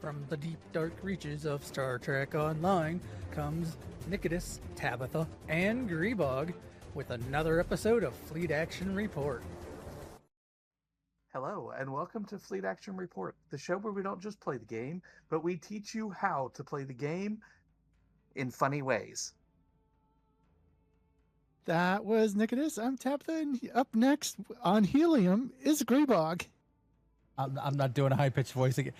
From the deep, dark reaches of Star Trek Online comes Nikodas, Tabbytha, and Grebog with another episode of Fleet Action Report. Hello, and welcome to Fleet Action Report, the show where we don't just play the game, but we teach you how to play the game in funny ways. That was Nikodas. I'm Tabbytha, and up next on Helium is Grebog. I'm not doing a high-pitched voice again.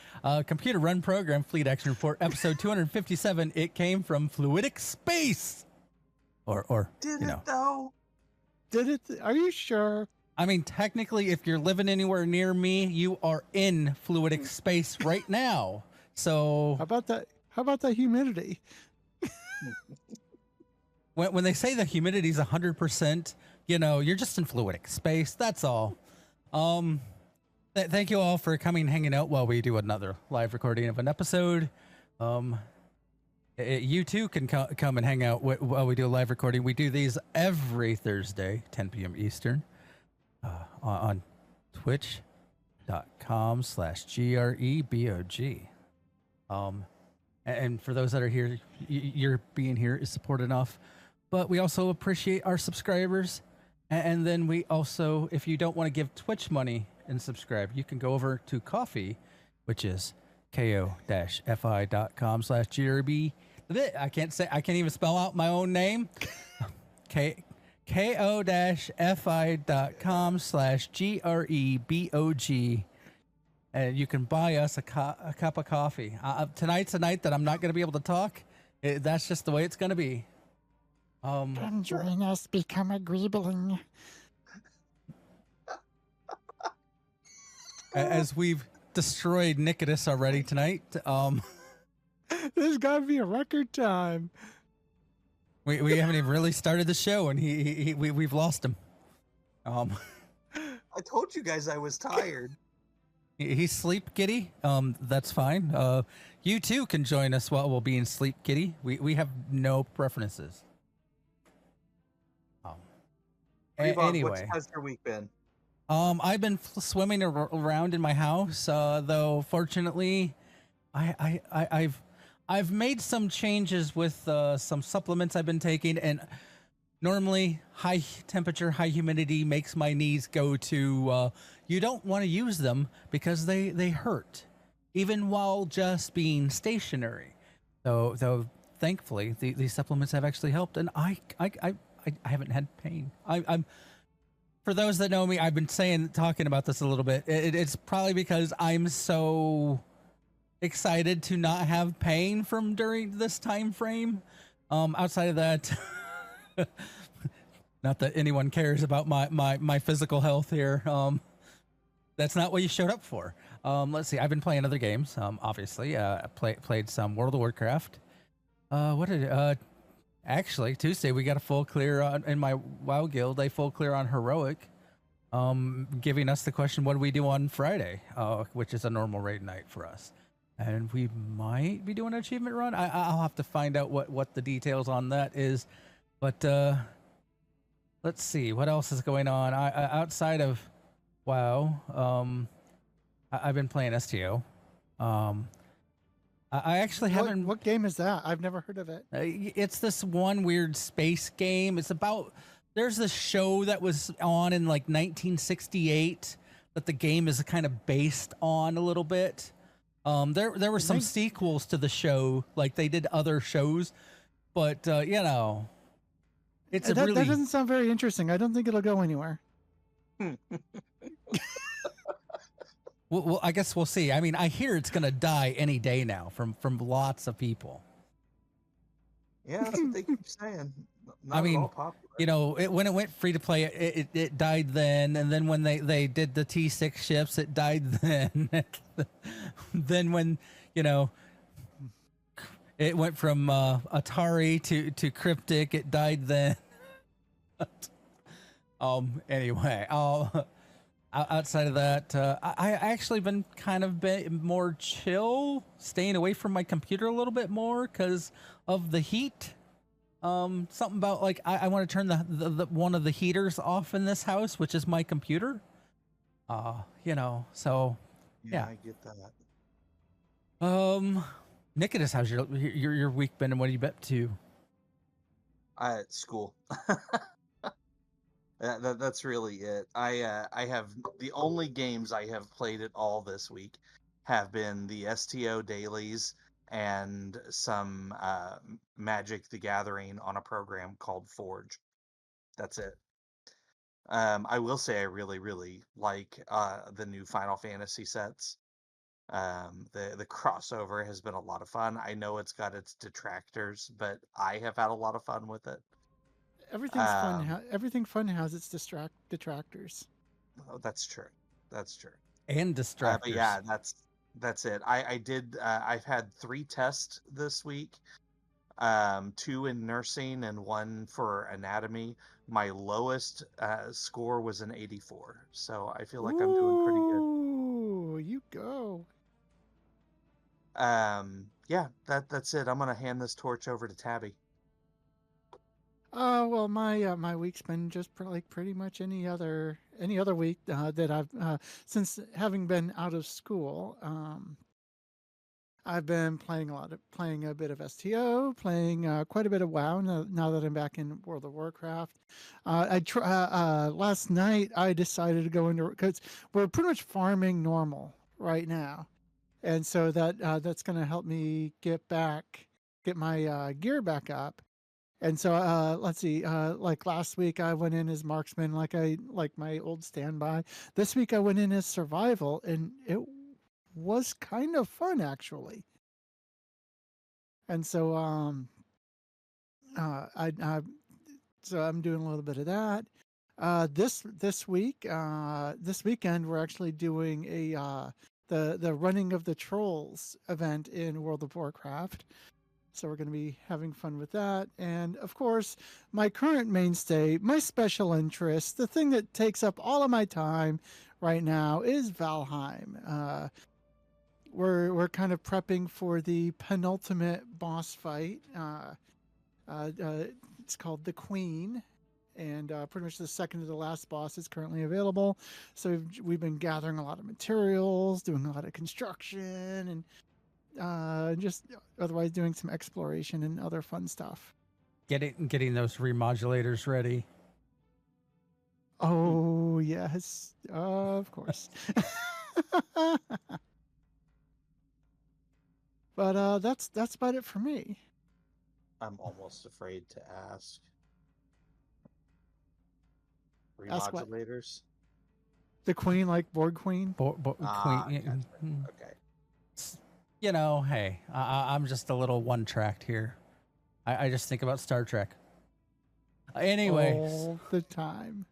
Computer Run Program Fleet Action Report, episode 257. It came from Fluidic Space. Or Did you it, know. though? Did it? Are you sure? I mean, technically, if you're living anywhere near me, you are in Fluidic Space right now. So How about that? How about that humidity? when they say the humidity is 100%, you know, you're just in Fluidic Space. That's all. Thank you all for coming and hanging out while we do another live recording of an episode. You too can come and hang out while we do a live recording. We do these every Thursday, 10 p.m. Eastern, on twitch.com/GREBOG. And for those that are here, your being here is support enough. But we also appreciate our subscribers. And then we also, if you don't want to give Twitch money and subscribe, you can go over to Ko-fi, which is ko-fi.com/GRB. I can't even spell out my own name. ko-fi.com/GREBOG. And you can buy us a cup of coffee. Tonight's a night that I'm not going to be able to talk. That's just the way it's going to be. Come join us, become a greebling. As we've destroyed Nikodas already tonight, This got to be a record time. we haven't even really started the show, and we've lost him. I told you guys I was tired. He's sleep kitty. That's fine. You too can join us while we'll be in sleep kitty. We have no preferences. Anyway, how's your week been? I've been swimming around in my house, though fortunately, I've made some changes with some supplements I've been taking, and normally high temperature, high humidity makes my knees go to. You don't want to use them because they hurt, even while just being stationary. Though thankfully these supplements have actually helped, and I haven't had pain. I'm for those that know me, I've been talking about this a little bit. It's probably because I'm so excited to not have pain from during this time frame. Outside of that, not that anyone cares about my physical health here. That's not what you showed up for. Let's see. I've been playing other games. Obviously, played some World of Warcraft. Actually, Tuesday we got a full clear in my WoW guild, a full clear on heroic, giving us the question, what do we do on Friday, which is a normal raid night for us. And we might be doing an achievement run. I'll have to find out what the details on that is. But let's see, what else is going on? Outside of WoW, I've been playing STO. I actually haven't. What game is that? I've never heard of it. It's this one weird space game. It's about. There's this show that was on in like 1968 that the game is kind of based on a little bit. There were some sequels to the show, like they did other shows, but you know, that doesn't sound very interesting. I don't think it'll go anywhere. Well, I guess we'll see. I mean, I hear it's going to die any day now from lots of people. Yeah, that's what they keep saying. I mean, you know, when it went free to play, it died then. And then when they did the T6 ships, it died then. Then when, you know, it went from Atari to Cryptic, it died then. Anyway, outside of that, I actually been kind of more chill, staying away from my computer a little bit more because of the heat. Something about like I want to turn the one of the heaters off in this house, which is my computer. You know, so yeah, I get that. Nikodas, how's your week been, and what have you been up to? School. That's really it. I have the only games I have played at all this week have been the STO dailies and some Magic the Gathering on a program called Forge. That's it. I will say I really, really like the new Final Fantasy sets. The crossover has been a lot of fun. I know it's got its detractors, but I have had a lot of fun with it. Everything's fun. Everything fun has its detractors. Oh, that's true. That's true. And distractors. But yeah, that's it. I've had 3 tests this week. 2 in nursing and 1 for anatomy. My lowest score was an 84, so I feel like I'm doing pretty good. Ooh, you go. Yeah, that's it. I'm gonna hand this torch over to Tabby. Well, my week's been just like pretty much any other week that I've since having been out of school. I've been playing a bit of STO, playing quite a bit of WoW now that I'm back in World of Warcraft. Last night I decided to go into, because we're pretty much farming normal right now, and so that's going to help me get my gear back up. And so let's see, like last week I went in as marksman, like my old standby. This week I went in as survival, and it was kind of fun actually. And so so I'm doing a little bit of that. This weekend we're actually doing the running of the trolls event in World of Warcraft. So we're going to be having fun with that. And of course, my current mainstay, my special interest, the thing that takes up all of my time right now is Valheim. We're kind of prepping for the penultimate boss fight. It's called the Queen, and pretty much the second to the last boss is currently available. So we've been gathering a lot of materials, doing a lot of construction, and just otherwise doing some exploration and other fun stuff. Getting those remodulators ready. Oh yes, of course. But that's about it for me. I'm almost afraid to ask. Ask what? Remodulators? The Queen, like Borg Queen? Queen. Gotcha. Okay. You know, hey, I'm just a little one-tracked here. I just think about Star Trek. Anyway. All the time.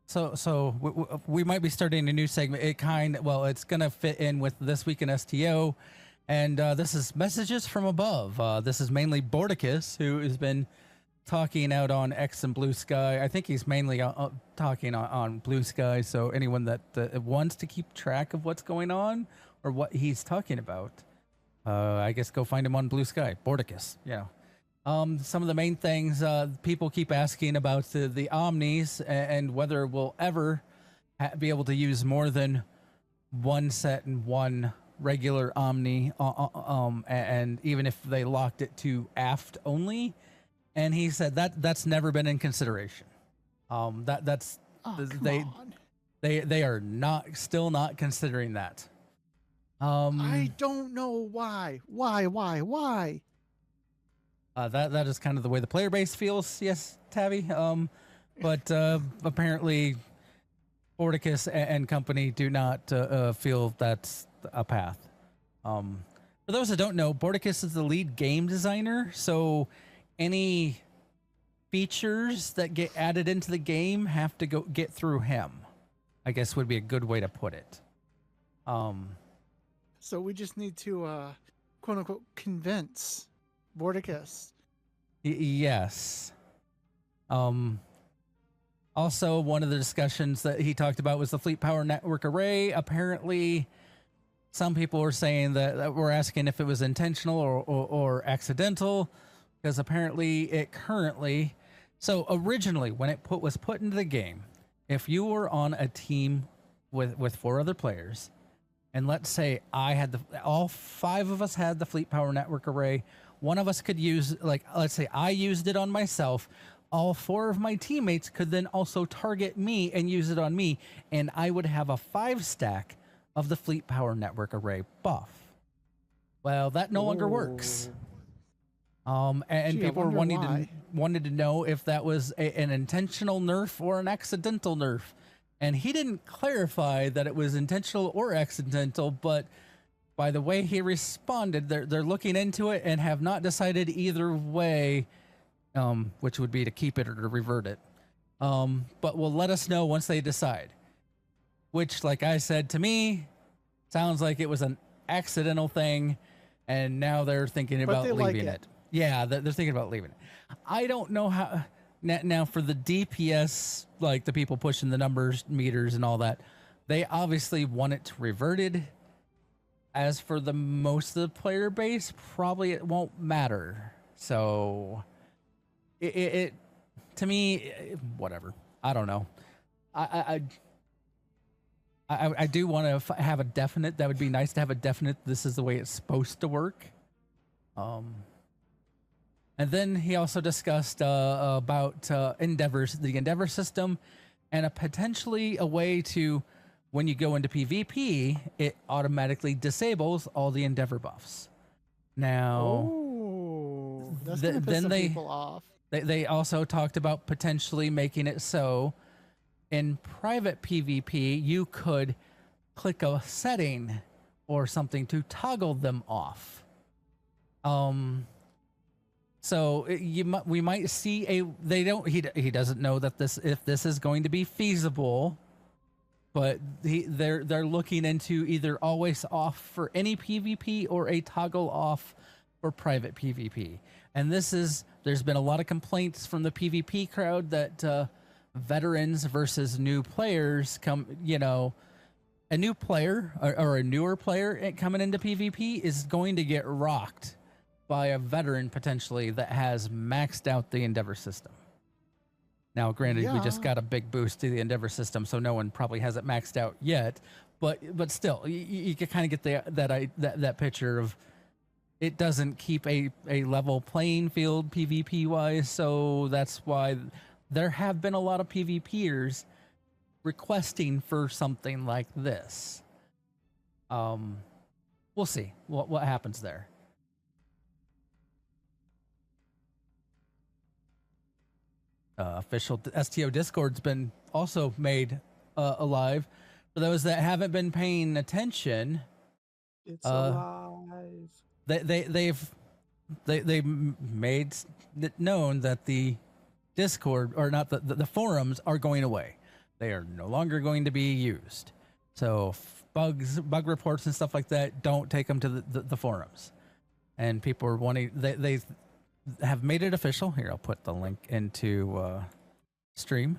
So we might be starting a new segment. It's going to fit in with This Week in STO. And this is Messages from Above. This is mainly Bordicus, who has been talking out on X and Blue Sky. I think he's mainly talking on Blue Sky. So anyone that wants to keep track of what's going on or what he's talking about, I guess go find him on Blue Sky. Bordicus, yeah. Some of the main things people keep asking about the Omnis and whether we'll ever be able to use more than one set and one regular Omni, and even if they locked it to aft only. And he said that's never been in consideration. That's they are still not considering that. I don't know why. Why? That is kind of the way the player base feels. Yes, Tabby. But apparently, Bordicus and company do not feel that's a path. For those that don't know, Bordicus is the lead game designer, so any features that get added into the game have to get through him, I guess would be a good way to put it. So we just need to quote unquote convince Bordicus. Yes. Also, one of the discussions that he talked about was the Fleet Power Network Array. Apparently, some people were saying that we're asking if it was intentional or accidental, because apparently it currently... So originally, when it was put into the game, if you were on a team with 4 other players, and let's say I had all 5 of us had the Fleet Power Network array. One of us could use, like, let's say I used it on myself. All 4 of my teammates could then also target me and use it on me, and I would have a 5 stack of the Fleet Power Network array buff. Well, that no longer works. And Gee, people were why. wanted to know if that was an intentional nerf or an accidental nerf. And he didn't clarify that it was intentional or accidental, but by the way he responded, they're looking into it and have not decided either way, which would be to keep it or to revert it. But will let us know once they decide. Which, like I said, to me, sounds like it was an accidental thing, and now they're thinking about leaving it. Yeah, they're thinking about leaving it. I don't know how. Now, for the DPS, like the people pushing the numbers, meters, and all that, they obviously want it reverted. As for the most of the player base, probably it won't matter. So, it to me, whatever. I don't know. I do want to have a definite. That would be nice to have a definite. This is the way it's supposed to work. And then he also discussed about endeavors, the endeavor system, and potentially a way to, when you go into PvP, it automatically disables all the endeavor buffs. Now, that's gonna piss some people off. They also talked about potentially making it so in private PvP, you could click a setting or something to toggle them off. So we might see he doesn't know that if this is going to be feasible, but they're looking into either always off for any PvP or a toggle off for private PvP. And there's been a lot of complaints from the PvP crowd that veterans versus new players a new player or a newer player coming into PvP is going to get rocked by a veteran potentially that has maxed out the Endeavor system. Now, granted, we just got a big boost to the Endeavor system, so no one probably has it maxed out yet. But still, you can kind of get that picture of it doesn't keep a level playing field PvP wise. So that's why there have been a lot of PvPers requesting for something like this. We'll see what happens there. Official STO Discord's been also made alive. For those that haven't been paying attention, it's alive. They've made it known that the Discord, or not the forums, are going away. They are no longer going to be used. So bug reports and stuff like that, don't take them to the forums. And people are wanting, they have made it official. Here, I'll put the link into stream,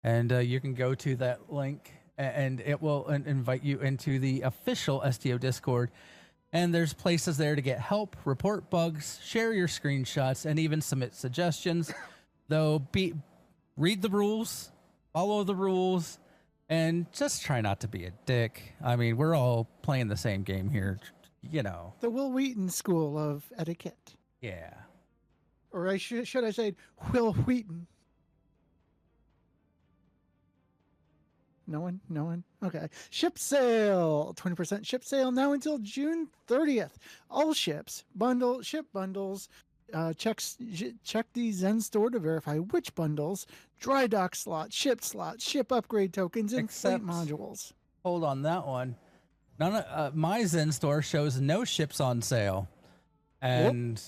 and you can go to that link, and it will invite you into the official STO Discord. And there's places there to get help, report bugs, share your screenshots, and even submit suggestions. Though, read the rules, follow the rules, and just try not to be a dick. I mean, we're all playing the same game here, you know. The Will Wheaton School of Etiquette. Yeah. Or should I say Will Wheaton? No one? Okay. Ship sale. 20% ship sale now until June 30th. All ships, ship bundles. Check the Zen store to verify which bundles, dry dock slots, ship upgrade tokens, and fleet modules. Hold on that one. None of my Zen store shows no ships on sale. And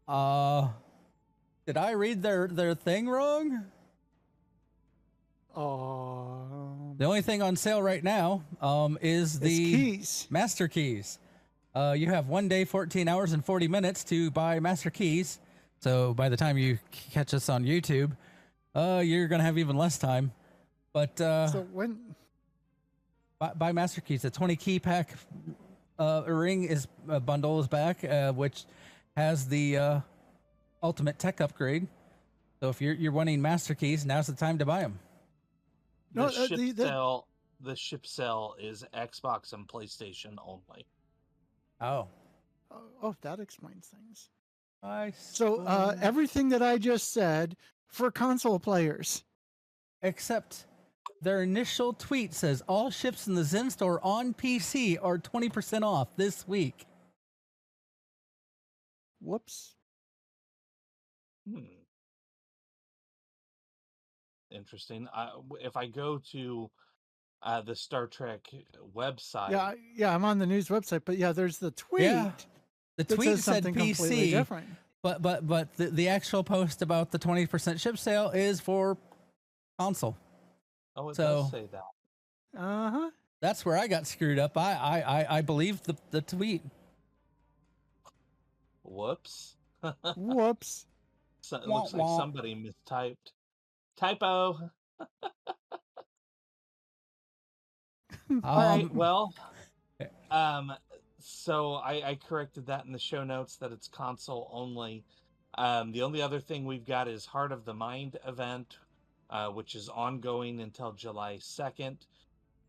did I read their thing wrong? The only thing on sale right now is the keys. Master Keys. You have 1 day, 14 hours, and 40 minutes to buy Master Keys. So by the time you catch us on YouTube, you're going to have even less time. But so when buy Master Keys, the 20 key pack ring bundle is back, which has the ultimate tech upgrade. So if you're wanting Master Keys, now's the time to buy them. The ship sale the ship sale is Xbox and PlayStation only. Oh. Oh, that explains things. I So everything that I just said for console players. Except their initial tweet says all ships in the Zen store on PC are 20% off this week. Whoops. Interesting. If I go to the Star Trek website. Yeah, I'm on the news website, but yeah, there's the tweet. Yeah. The that tweet says said something completely PC, different. but the actual post about the 20% ship sale is for console. Oh, it So, does say that. Uh-huh. That's where I got screwed up. I believe the tweet. Whoops. Whoops. So, it looks like somebody mistyped. Typo. All right. Well, so I corrected that in the show notes that it's console only. The only other thing we've got is Heart of the Mind event, which is ongoing until July 2nd.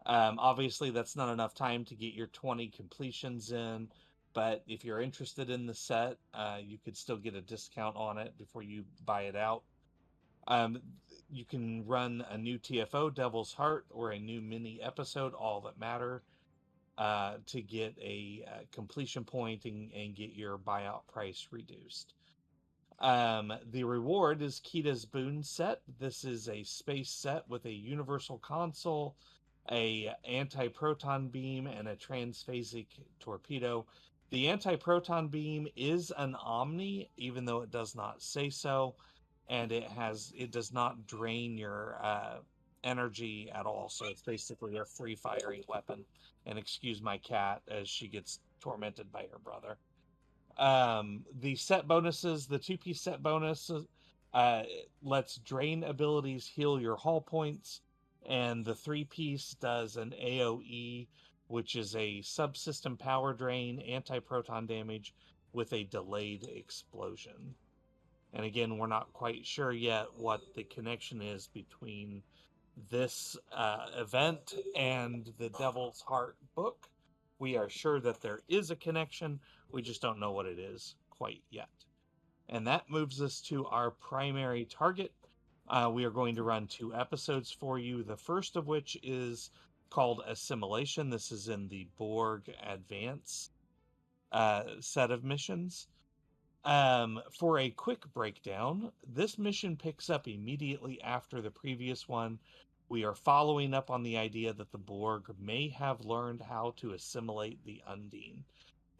Obviously, that's not enough time to get your 20 completions in, but if you're interested in the set, you could still get a discount on it before you buy it out. You can run a new TFO, Devil's Heart, or a new mini episode, All That Matter, to get a completion point and get your buyout price reduced. The reward is Kida's Boon set. This is a space set with a universal console, a anti-proton beam, and a transphasic torpedo. The anti-proton beam is an omni, even though it does not say so, and it does not drain your energy at all. So it's basically a free firing weapon. And excuse my cat as she gets tormented by her brother. The set bonuses, the 2-piece set bonus lets drain abilities heal your hull points, and the 3-piece does an AoE, which is a subsystem power drain, anti-proton damage with a delayed explosion. And again, we're not quite sure yet what the connection is between this event and the Devil's Heart book. We are sure that there is a connection. We just don't know what it is quite yet. And that moves us to our primary target. We are going to run 2 episodes for you. The first of which is called Assimilation. This is in the Borg Advance set of missions. For a quick breakdown, this mission picks up immediately after the previous one. We are following up on the idea that the Borg may have learned how to assimilate the Undine.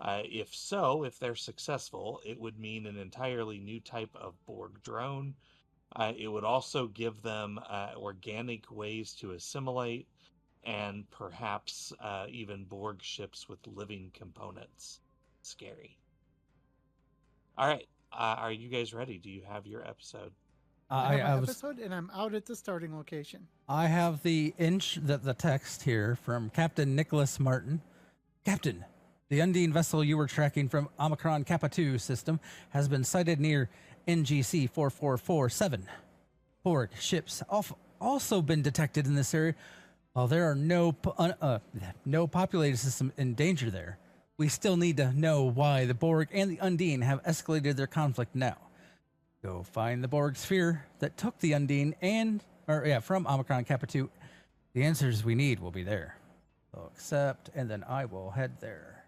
If so, if they're successful, it would mean an entirely new type of Borg drone. It would also give them organic ways to assimilate, and perhaps even Borg ships with living components. Scary. All right. Are you guys ready? Do you have your episode? I have my episode, and I'm out at the starting location. I have the text here from Captain Nicholas Martin. Captain, the Undine vessel you were tracking from Omicron Kappa 2 system has been sighted near NGC 4447. Borg ships also been detected in this area. While there are no populated system in danger there, we still need to know why the Borg and the Undine have escalated their conflict now. Go find the Borg sphere that took the Undine from Omicron Kappa 2. The answers we need will be there. So accept, and then I will head there.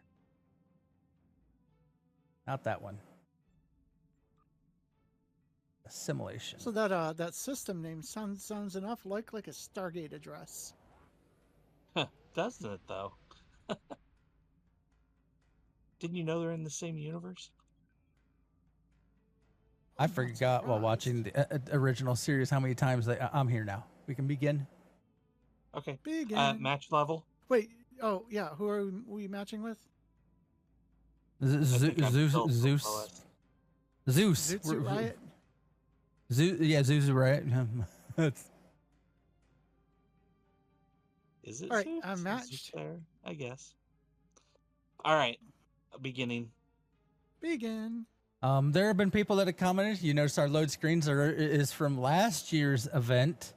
Not that one. Assimilation. So that system name sounds enough like a Stargate address. Doesn't it though? Didn't you know they're in the same universe? I forgot while watching the original series how many times I'm here now. We can begin. Okay. Begin. Match level. Wait. Oh yeah. Who are we matching with? Zeus. Zutsu Riot. Zeus Riot. Is it? All right. Zeus? I'm matched. There, I guess. All right. Beginning. Begin. There have been people that have commented. You notice our load screens is from last year's event.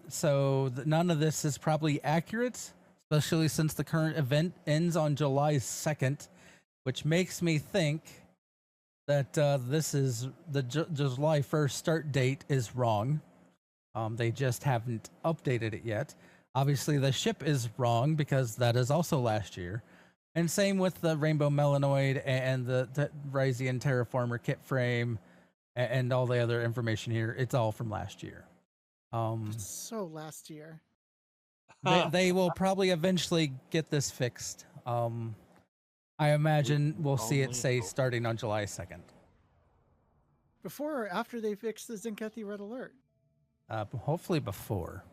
So none of this is probably accurate, especially since the current event ends on July 2nd, which makes me think that this is the July 1st start date is wrong. They just haven't updated it yet. Obviously, the ship is wrong because that is also last year. And same with the Rainbow Melanoid and the Ryzian Terraformer kit frame and all the other information here. It's all from last year. So last year. They will probably eventually get this fixed. I imagine we'll see it say starting on July 2nd. Before or after they fix the Zinkethi Red Alert? Hopefully before.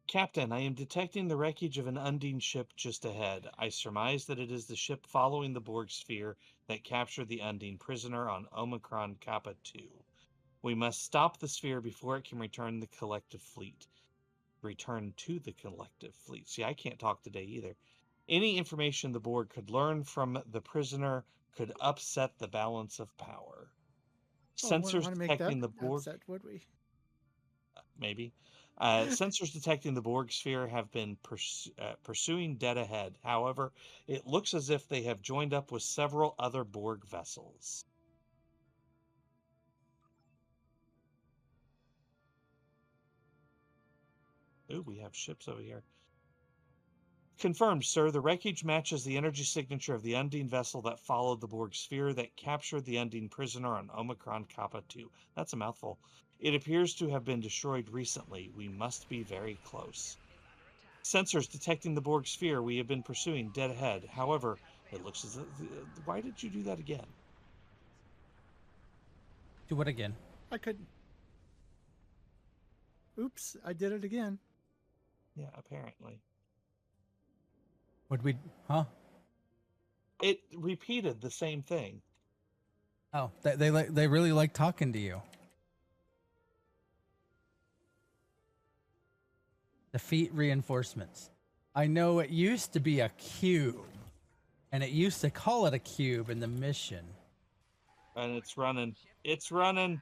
Captain, I am detecting the wreckage of an Undine ship just ahead. I surmise that it is the ship following the Borg sphere that captured the Undine prisoner on Omicron Kappa 2. We must stop the sphere before it can return the collective fleet. Return to the collective fleet. See, I can't talk today either. Any information the Borg could learn from the prisoner could upset the balance of power. Sensors detecting the Borg... upset, would we? Maybe. Sensors detecting the Borg sphere have been pursuing dead ahead. However, it looks as if they have joined up with several other Borg vessels. Ooh, we have ships over here. Confirmed, sir. The wreckage matches the energy signature of the Undine vessel that followed the Borg sphere that captured the Undine prisoner on Omicron Kappa 2. That's a mouthful. It appears to have been destroyed recently. We must be very close. Sensors detecting the Borg sphere we have been pursuing dead ahead. However, it looks as if... Why did you do that again? Do what again? I couldn't. Oops, I did it again. Yeah, apparently. Would we... Huh? It repeated the same thing. Oh, they really like talking to you. Defeat reinforcements. I know it used to be a cube, and it used to call it a cube in the mission. And it's running. It's running.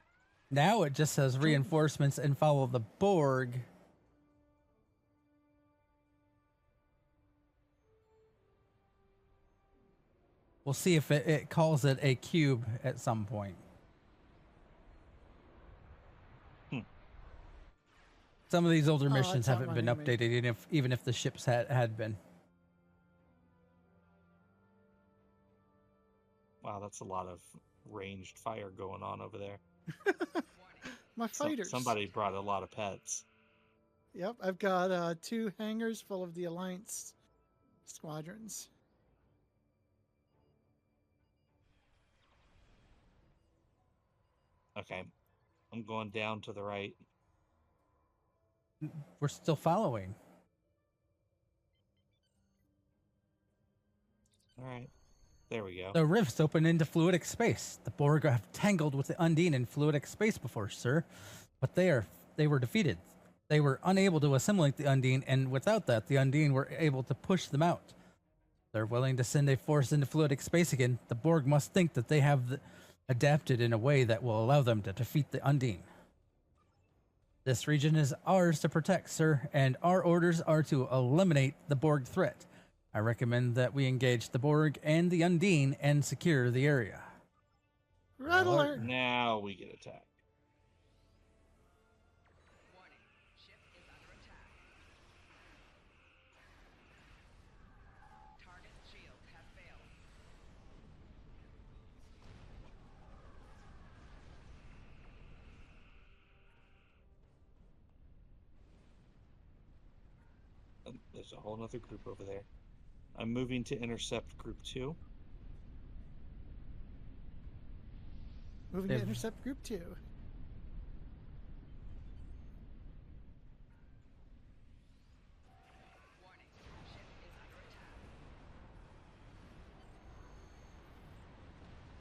Now it just says reinforcements and follow the Borg. We'll see if it calls it a cube at some point. Some of these older missions haven't been updated, even if the ships had been. Wow, that's a lot of ranged fire going on over there. My fighters. Somebody brought a lot of pets. Yep, I've got 2 hangars full of the Alliance squadrons. Okay, I'm going down to the right. We're still following. All right, there we go. The rifts open into fluidic space. The Borg have tangled with the Undine in fluidic space before, sir, but they were defeated. They were unable to assimilate the Undine, and without that, the Undine were able to push them out. They're willing to send a force into fluidic space again. The Borg must think that they have adapted in a way that will allow them to defeat the Undine. This region is ours to protect, sir, and our orders are to eliminate the Borg threat. I recommend that we engage the Borg and the Undine and secure the area. Red alert! Now we get attacked. There's a whole other group over there. I'm moving to intercept group 2. Moving to intercept group 2.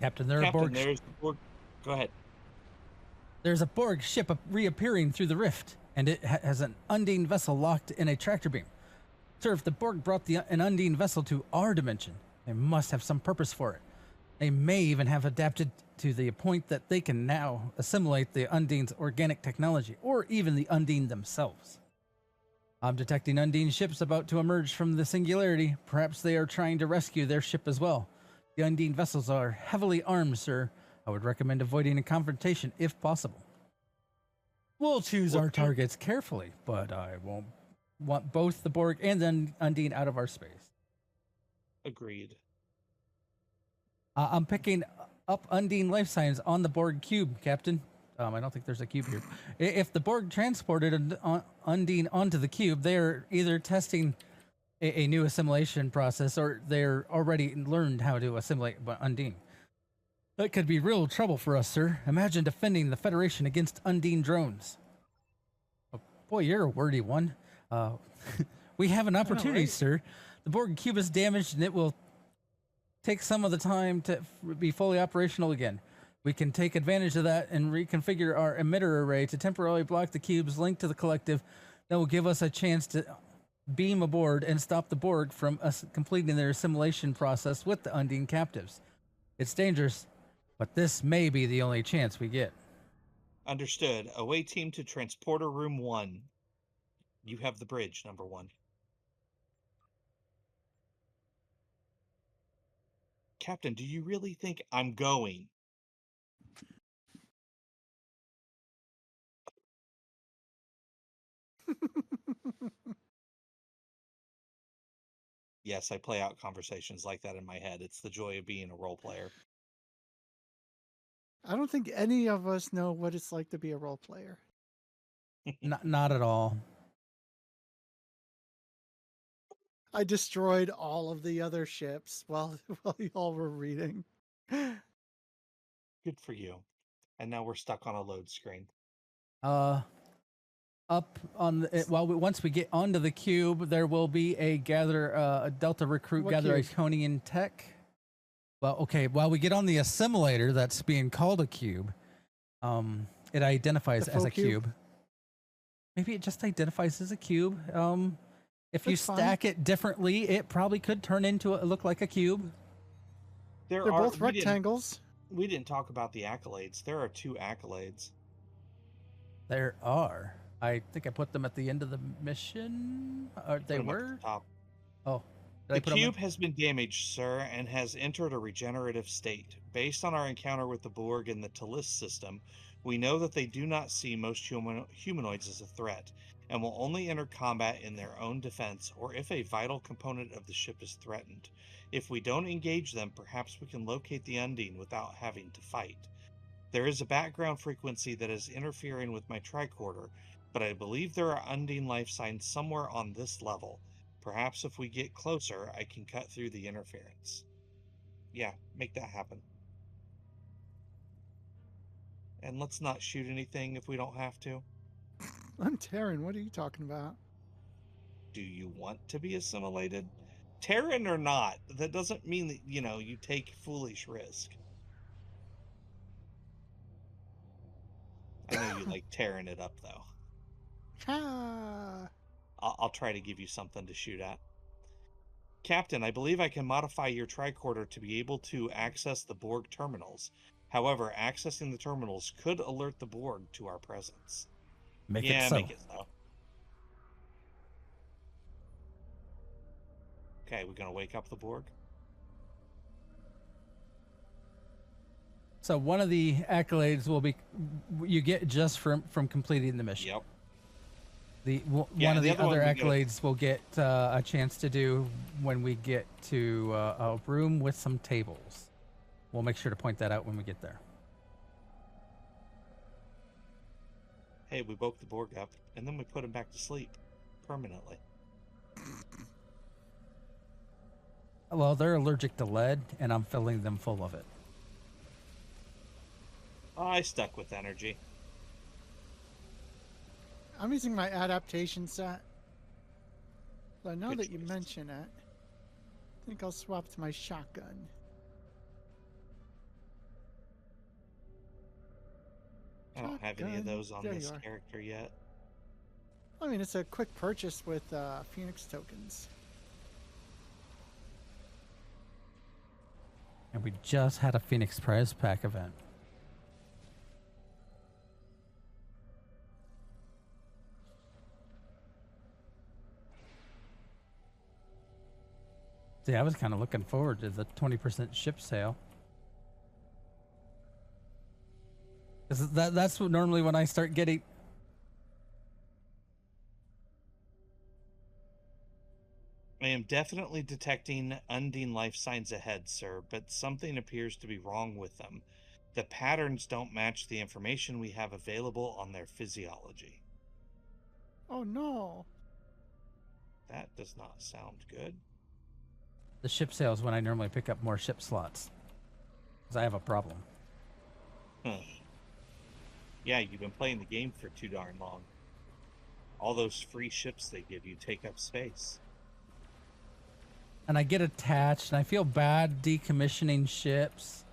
Captain, there's the Borg. Go ahead. There's a Borg ship reappearing through the rift, and it has an Undine vessel locked in a tractor beam. Sir, if the Borg brought an Undine vessel to our dimension, they must have some purpose for it. They may even have adapted to the point that they can now assimilate the Undine's organic technology, or even the Undine themselves. I'm detecting Undine ships about to emerge from the singularity. Perhaps they are trying to rescue their ship as well. The Undine vessels are heavily armed, sir. I would recommend avoiding a confrontation if possible. We'll choose our targets carefully, but I won't want both the Borg and the Undine out of our space. Agreed. I'm picking up Undine life signs on the Borg cube, Captain. I don't think there's a cube here. If the Borg transported Undine onto the cube, they're either testing a new assimilation process or they're already learned how to assimilate Undine. That could be real trouble for us, sir. Imagine defending the Federation against Undine drones. Oh, boy, you're a wordy one. We have an opportunity, right? sir. The Borg cube is damaged and it will take some of the time to be fully operational again. We can take advantage of that and reconfigure our emitter array to temporarily block the cube's link to the collective. That will give us a chance to beam aboard and stop the Borg from completing their assimilation process with the Undine captives. It's dangerous, but this may be the only chance we get. Understood. Away team to transporter room 1. You have the bridge, number 1. Captain, do you really think I'm going? Yes, I play out conversations like that in my head. It's the joy of being a role player. I don't think any of us know what it's like to be a role player. Not at all. I destroyed all of the other ships while y'all were reading. Good for you. And now we're stuck on a load screen. Up on the, once we get onto the cube, there will be a Delta recruit What gather cube? Iconian tech. Well, okay, while we get on the assimilator that's being called a cube, it identifies The as full a cube. Maybe it just identifies as a cube. If you That's fine. stack it differently, it probably could turn into look like a cube. They're both rectangles. We didn't talk about the accolades. There are 2 accolades. There are. I think I put them at the end of the mission. Or they Put 'em at were? the top. Oh. The cube has been damaged, sir, and has entered a regenerative state. Based on our encounter with the Borg and the Talis system, we know that they do not see most humanoids as a threat, and will only enter combat in their own defense or if a vital component of the ship is threatened. If we don't engage them, perhaps we can locate the Undine without having to fight. There is a background frequency that is interfering with my tricorder, but I believe there are Undine life signs somewhere on this level. Perhaps if we get closer, I can cut through the interference. Yeah, make that happen. And let's not shoot anything if we don't have to. I'm Terran. What are you talking about? Do you want to be assimilated? Terran or not, that doesn't mean that, you take foolish risk. I know you like tearing it up, though. Ah. I'll try to give you something to shoot at. Captain, I believe I can modify your tricorder to be able to access the Borg terminals. However, accessing the terminals could alert the Borg to our presence. Make it so. Make it so. Okay, we're going to wake up the Borg? So one of the accolades will be you get just from completing the mission. Yep. One of the other accolades we'll get a chance to do when we get to a room with some tables. We'll make sure to point that out when we get there. Hey, we woke the Borg up, and then we put him back to sleep. Permanently. Well, they're allergic to lead, and I'm filling them full of it. I stuck with energy. I'm using my adaptation set. So now Good that you choice. mention it, I think I'll swap to my shotgun. I don't have any of Shotgun. those on There this you are. character yet. I mean, it's a quick purchase with Phoenix tokens. And we just had a Phoenix Prize Pack event. Yeah, I was kind of looking forward to the 20% ship sale. 'Cause that's what normally when I start getting... I am definitely detecting Undine life signs ahead, sir, but something appears to be wrong with them. The patterns don't match the information we have available on their physiology. Oh no. That does not sound good. The ship sales when I normally pick up more ship slots. Because I have a problem. Huh. Yeah, you've been playing the game for too darn long. All those free ships they give you take up space. And I get attached, and I feel bad decommissioning ships.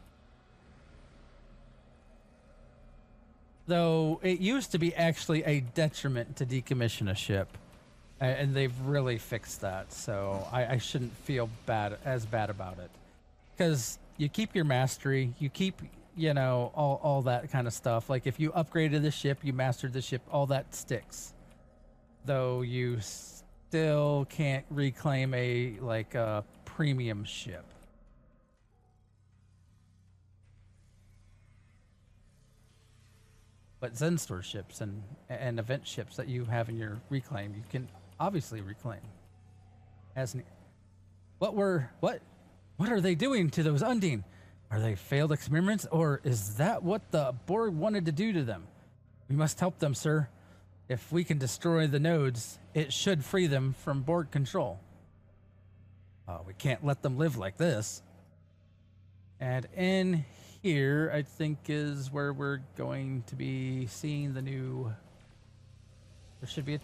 Though it used to be actually a detriment to decommission a ship. And they've really fixed that, so I shouldn't feel as bad about it. Because you keep your mastery, you keep, you know, all that kind of stuff. Like if you upgraded the ship, you mastered the ship, all that sticks. Though you still can't reclaim a premium ship. But Zen Store ships and event ships that you have in your reclaim, you can obviously reclaim. What are they doing to those Undine? Are they failed experiments, or is that what the Borg wanted to do to them? We must help them, sir. If we can destroy the nodes, it should free them from Borg control. We can't let them live like this. And in here, I think, is where we're going to be seeing the new... There should be a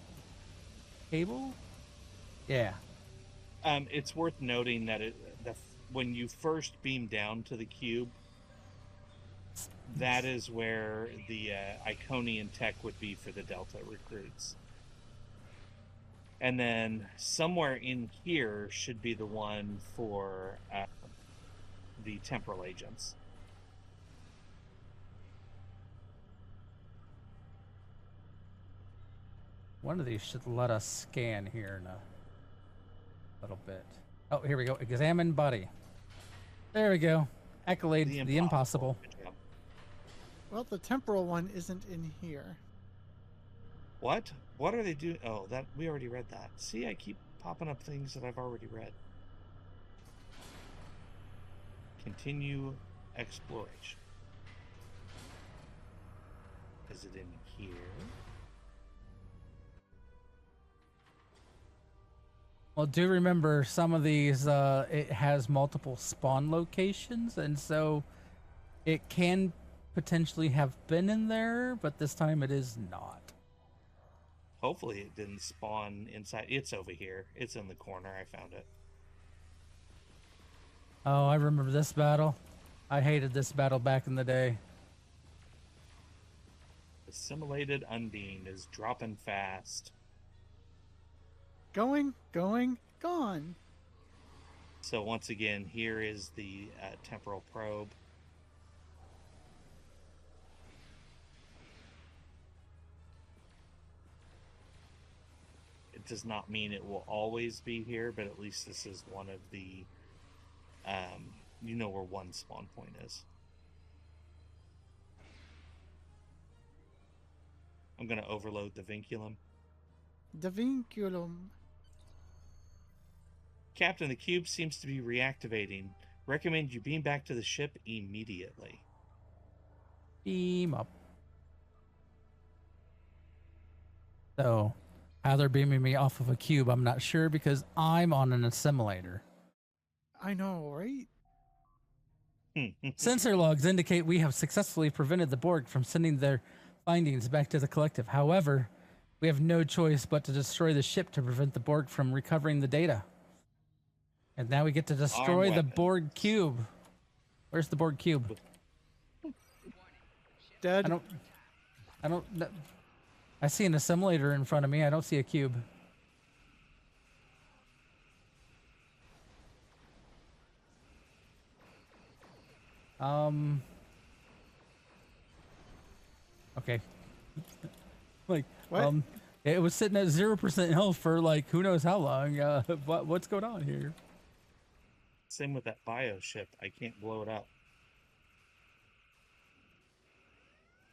cable? Yeah. It's worth noting that when you first beam down to the cube, that is where the Iconian tech would be for the Delta recruits. And then somewhere in here should be the one for the temporal agents. One of these should let us scan here in a little bit. Oh, here we go. Examine body. There we go. Accolade the impossible. Well, the temporal one isn't in here. What? What are they doing? Oh, that we already read that. See, I keep popping up things that I've already read. Continue exploration. Is it in here? Well, do remember some of these, it has multiple spawn locations, and so it can potentially have been in there, but this time it is not. Hopefully it didn't spawn inside. It's over here. It's in the corner. I found it. Oh, I remember this battle. I hated this battle back in the day. Assimilated Undine is dropping fast. Going, gone. So once again, here is the temporal probe. It does not mean it will always be here, but at least this is one of the, you know where one spawn point is. I'm going to overload the vinculum. The vinculum. Captain, the cube seems to be reactivating. Recommend you beam back to the ship immediately. Beam up. So, how they're beaming me off of a cube, I'm not sure, because I'm on an assimilator. I know, right? Sensor logs indicate we have successfully prevented the Borg from sending their findings back to the collective. However, we have no choice but to destroy the ship to prevent the Borg from recovering the data. And now we get to destroy the Borg cube. Where's the Borg cube? Dead. I don't. I see an assimilator in front of me. I don't see a cube. Okay. Like, what? It was sitting at 0% health for like who knows how long. What's going on here? Same with that bio ship. I can't blow it up.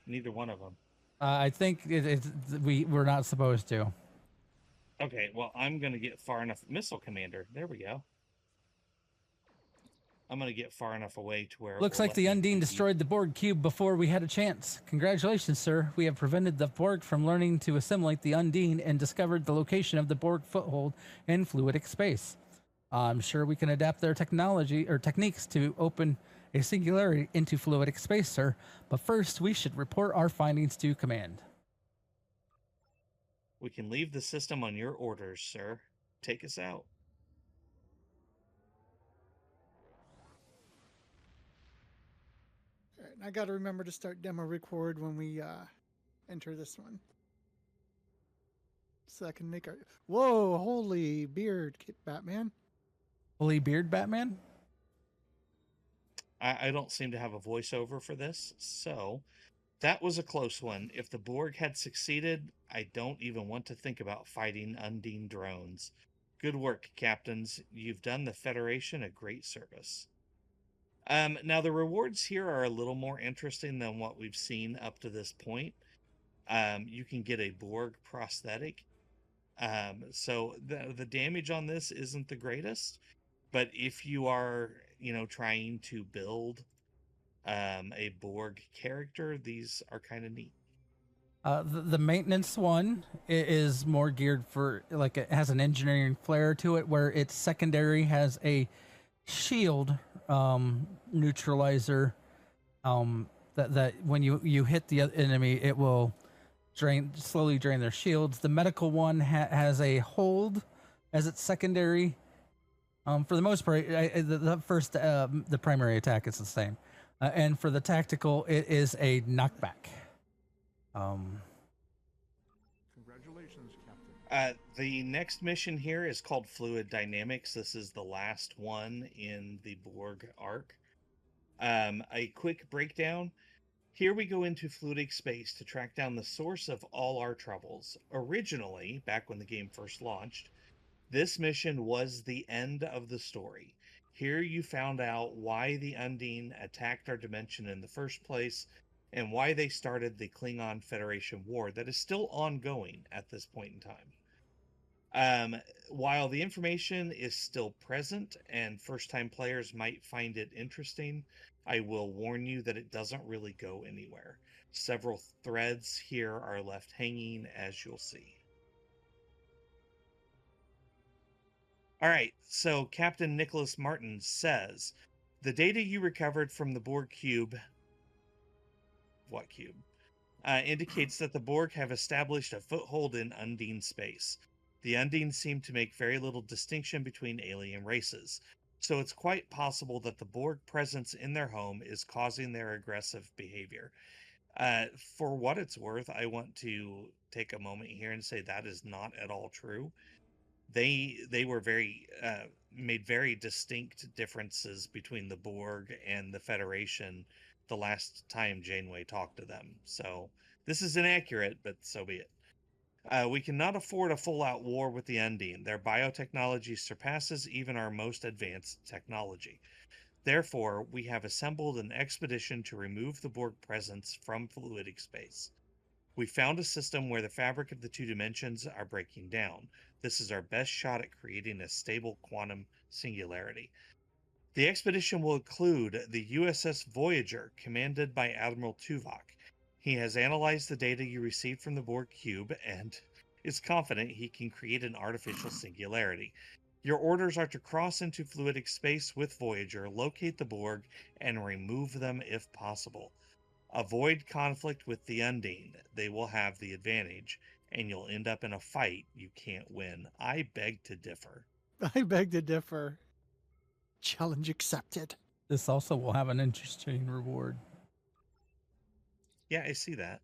Neither one of them. I think we're not supposed to. Okay, well, I'm going to get far enough. Missile Commander. There we go. I'm going to get far enough away to where... Looks like the Undine destroyed the Borg cube before we had a chance. Congratulations, sir. We have prevented the Borg from learning to assimilate the Undine and discovered the location of the Borg foothold in fluidic space. I'm sure we can adapt their technology or techniques to open a singularity into fluidic space, sir. But first, we should report our findings to command. We can leave the system on your orders, sir. Take us out. All right, I got to remember to start demo record when we enter this one. So I can make our... Whoa, holy beard, Batman. Holy beard, Batman? I don't seem to have a voiceover for this, so that was a close one. If the Borg had succeeded, I don't even want to think about fighting Undine drones. Good work, captains. You've done the Federation a great service. Now, the rewards here are a little more interesting than what we've seen up to this point. You can get a Borg prosthetic. So the damage on this isn't the greatest, but if you are, trying to build a Borg character, these are kind of neat. The maintenance one is more geared for, like, it has an engineering flair to it, where its secondary has a shield neutralizer that when you hit the enemy, it will slowly drain their shields. The medical one has a hold as its secondary. For the most part, the primary attack is the same, and for the tactical, it is a knockback. Congratulations, Captain. The next mission here is called Fluid Dynamics. This is the last one in the Borg arc. A quick breakdown. Here we go into fluidic space to track down the source of all our troubles. Originally, back when the game first launched, this mission was the end of the story. Here you found out why the Undine attacked our dimension in the first place and why they started the Klingon Federation War that is still ongoing at this point in time. While the information is still present and first-time players might find it interesting, I will warn you that it doesn't really go anywhere. Several threads here are left hanging, as you'll see. All right, so Captain Nicholas Martin says, the data you recovered from the Borg cube... What cube? Indicates that the Borg have established a foothold in Undine space. The Undine seem to make very little distinction between alien races, so it's quite possible that the Borg presence in their home is causing their aggressive behavior. For what it's worth, I want to take a moment here and say that is not at all true. They were made very distinct differences between the Borg and the Federation the last time Janeway talked to them. So this is inaccurate, but so be it. We cannot afford a full-out war with the Undine. Their biotechnology surpasses even our most advanced technology. Therefore, we have assembled an expedition to remove the Borg presence from fluidic space. We found a system where the fabric of the two dimensions are breaking down. This is our best shot at creating a stable quantum singularity. The expedition will include the USS Voyager, commanded by Admiral Tuvok. He has analyzed the data you received from the Borg cube and is confident he can create an artificial singularity. Your orders are to cross into fluidic space with Voyager, locate the Borg, and remove them if possible. Avoid conflict with the Undine. They will have the advantage, and you'll end up in a fight you can't win. I beg to differ. I beg to differ. Challenge accepted. This also will have an interesting reward. Yeah, I see that.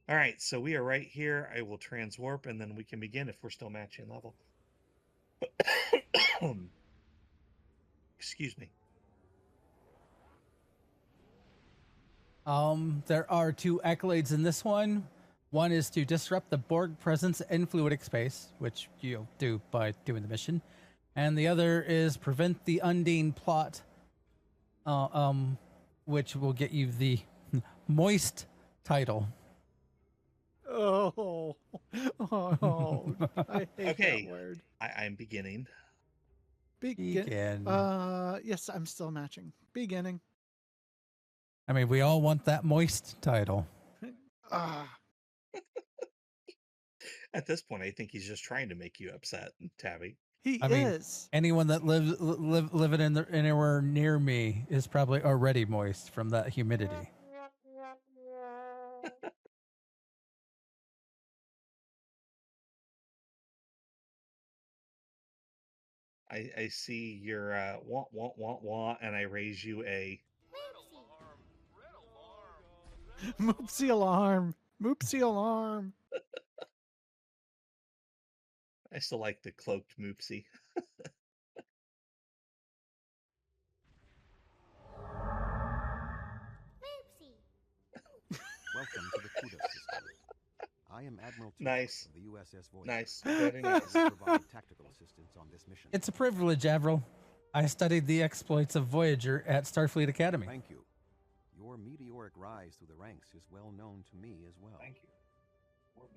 All right, so we are right here. I will transwarp, and then we can begin if we're still matching level. Excuse me. There are 2 accolades in this one. One is to disrupt the Borg presence in fluidic space, which you'll do by doing the mission. And the other is prevent the Undine plot, which will get you the moist title. Oh, I hate Okay. that word. I'm beginning. Begin. Yes, I'm still matching. Beginning. I mean, we all want that moist title. At this point, I think he's just trying to make you upset, Tabby. He I mean, is. anyone that living anywhere near me is probably already moist from that humidity. I see your wah, and I raise you a... Moopsie alarm. Moopsie alarm. I still like the cloaked Moopsie. Welcome to the Kida system. I am Admiral Nice. of the USS Voyager. Nice. Very nice. I will provide tactical assistance on this mission. It's a privilege, Avril. I studied the exploits of Voyager at Starfleet Academy. Thank you. Your meteoric rise through the ranks is well known to me as well. Thank you.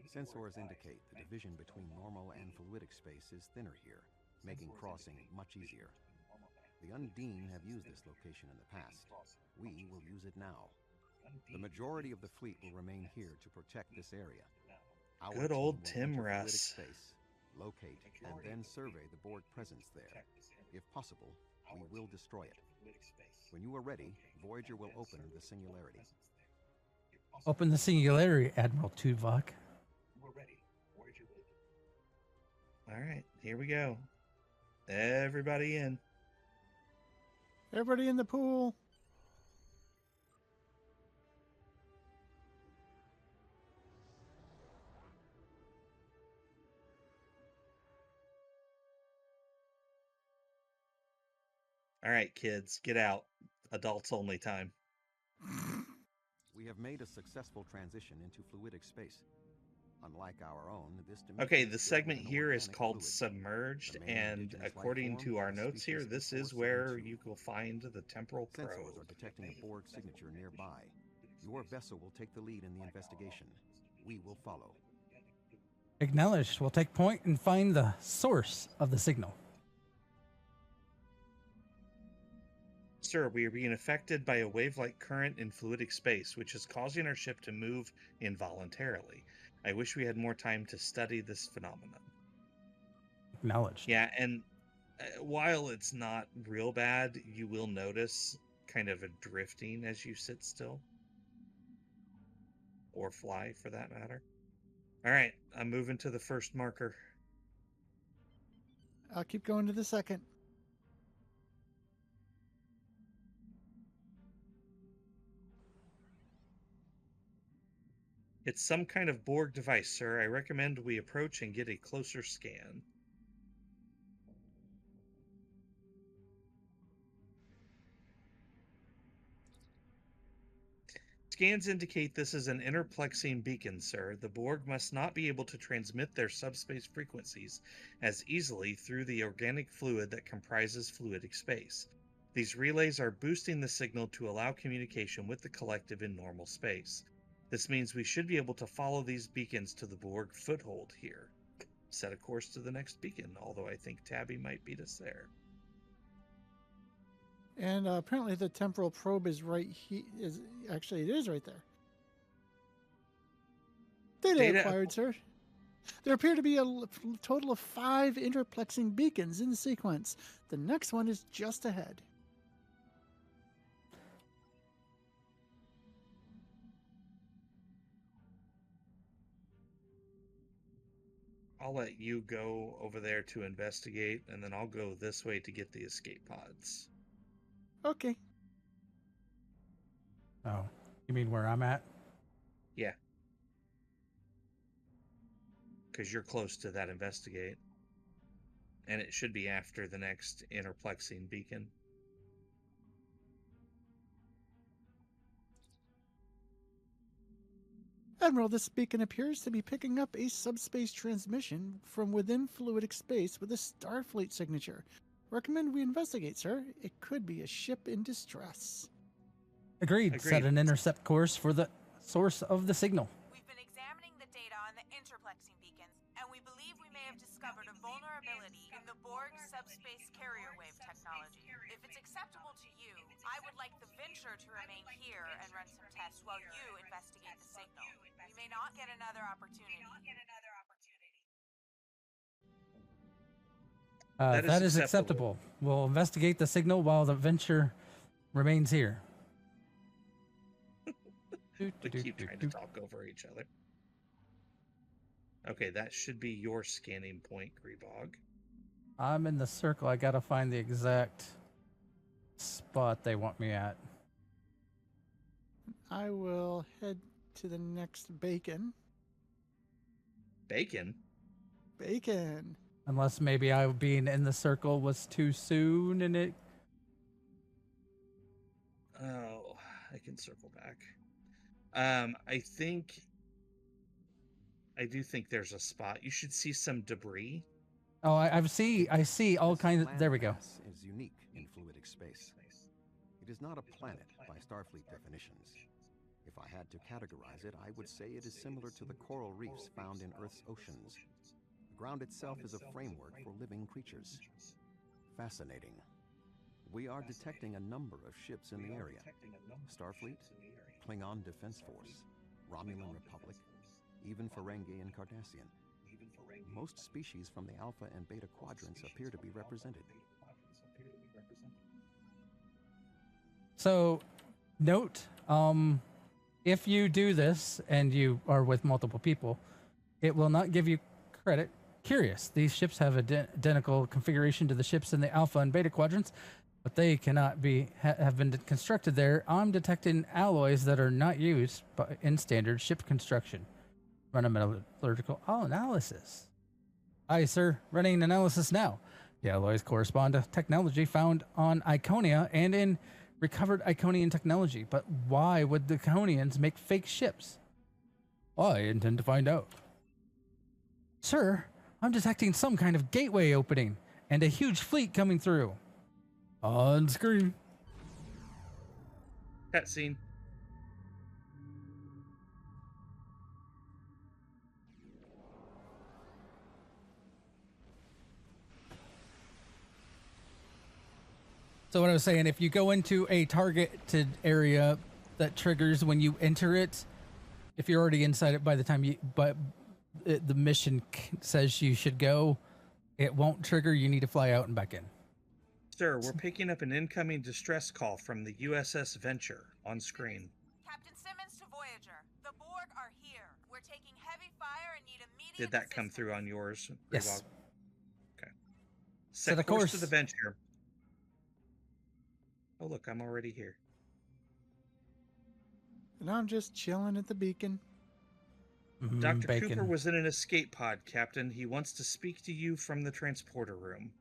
Sensors indicate the division between normal and fluidic space is thinner here, making crossing much easier. The Undine have used this location in the past. We will use it now. The majority of the fleet will remain here to protect this area. Our Good team old will Tim enter fluidic Russ. space, locate, and then survey the Borg presence there. If possible, we will destroy it. When you are ready, Voyager will open the singularity. Open the singularity, Admiral Tuvok. All right, here we go. Everybody in. Everybody in the pool. All right, kids, get out. Adults only time. We have made a successful transition into fluidic space. Unlike our own, this dimension Okay, is the filled segment with an here is organic called fluid. Submerged, The main and indigenous life according form to our is notes here, species this is where 8472. you will find the temporal probe. Sensors are detecting a Borg signature nearby. Your vessel will take the lead in the investigation. We will follow. Acknowledged. We'll take point and find the source of the signal. Sir, we are being affected by a wave-like current in fluidic space, which is causing our ship to move involuntarily. I wish we had more time to study this phenomenon. Acknowledged. Yeah, and while it's not real bad, you will notice kind of a drifting as you sit still. Or fly, for that matter. All right, I'm moving to the first marker. I'll keep going to the second. It's some kind of Borg device, sir. I recommend we approach and get a closer scan. Scans indicate this is an interplexing beacon, sir. The Borg must not be able to transmit their subspace frequencies as easily through the organic fluid that comprises fluidic space. These relays are boosting the signal to allow communication with the collective in normal space. This means we should be able to follow these beacons to the Borg foothold here. Set a course to the next beacon, although I think Tabby might beat us there. And apparently the temporal probe is right here. Actually, it is right there. Data acquired, sir. There appear to be a total of 5 interplexing beacons in sequence. The next one is just ahead. I'll let you go over there to investigate, and then I'll go this way to get the escape pods. Okay. Oh, you mean where I'm at? Yeah. Because you're close to that investigate. And it should be after the next interplexing beacon. Admiral, this beacon appears to be picking up a subspace transmission from within Fluidic Space with a Starfleet signature. Recommend we investigate, sir. It could be a ship in distress. Agreed. Set an intercept course for the source of the signal. We've been examining the data on the interplexing beacons, and we believe we may have discovered a vulnerability in the Borg subspace carrier wave technology. If it's acceptable to you, I would like the Venture to remain here and run some tests while you investigate the signal. We may not get another opportunity. That is acceptable. We'll investigate the signal while the Venture remains here. We keep trying to talk over each other. Okay, that should be your scanning point, Grebog. I'm in the circle. I gotta find the exact spot they want me at. I will head to the next beacon. Bacon? Bacon. Unless maybe I being in the circle was too soon and it... Oh, I can circle back. I do think there's a spot. You should see some debris. Oh, I see all kinds of... There we go. Is unique in fluidic space. It is not a planet by Starfleet definitions. If I had to categorize it, I would say it is similar to the coral reefs found in Earth's oceans. The ground itself is a framework for living creatures. Fascinating. We are detecting a number of ships in the area. Starfleet, Klingon Defense Force, Romulan Republic, even Ferengi and Cardassian. Most species from the Alpha and Beta quadrants appear to be represented. So, note, if you do this and you are with multiple people, it will not give you credit. Curious, these ships have identical configuration to the ships in the Alpha and Beta quadrants, but they cannot have been constructed there. I'm detecting alloys that are not used in standard ship construction. Run a metallurgical analysis. Aye, sir. Running analysis now. The alloys correspond to technology found on Iconia and in recovered Iconian technology. But why would the Iconians make fake ships? I intend to find out. Sir, I'm detecting some kind of gateway opening and a huge fleet coming through. On screen. Cutscene. So what I was saying, if you go into a targeted area that triggers when you enter it, if you're already inside it by the time the mission says you should go, it won't trigger. You need to fly out and back in. Sir, we're picking up an incoming distress call from the USS Venture on screen. Captain Simmons to Voyager. The Borg are here. We're taking heavy fire and need immediate Did that come through on yours? Yes. Okay. Set course to the Venture. Oh, look, I'm already here. And I'm just chilling at the beacon. Dr. Cooper was in an escape pod, Captain. He wants to speak to you from the transporter room.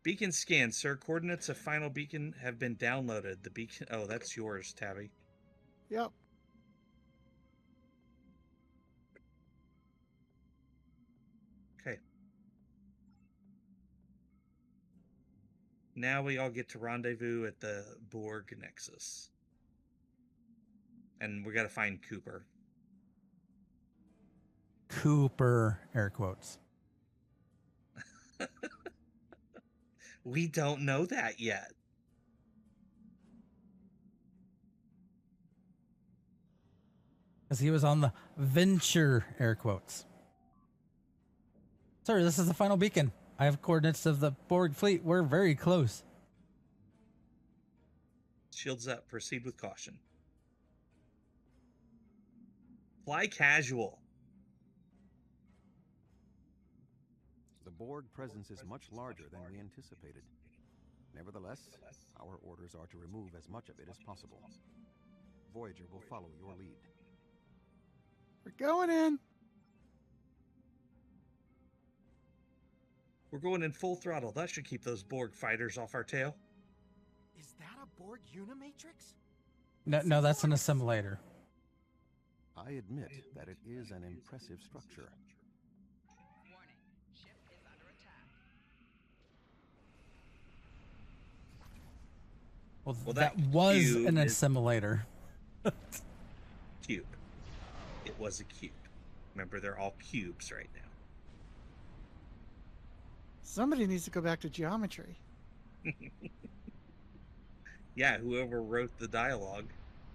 Beacon scan, sir. Coordinates of final beacon have been downloaded. The beacon... Oh, that's yours, Tabby. Yep. Okay. Now we all get to rendezvous at the Borg Nexus. And we gotta find Cooper. Cooper, air quotes. We don't know that yet. Because he was on the Venture, air quotes. Sir, this is the final beacon. I have coordinates of the Borg fleet. We're very close. Shields up. Proceed with caution. Fly casual. The Borg presence is much larger than we anticipated. Nevertheless, our orders are to remove as much of it as possible. Voyager will follow your lead. We're going in. We're going in full throttle. That should keep those Borg fighters off our tail. Is that a Borg Unimatrix? No, that's an assimilator. I admit that it is an impressive structure. Well, that was an assimilator. Cube. It was a cube. Remember, they're all cubes right now. Somebody needs to go back to geometry. Yeah, whoever wrote the dialogue.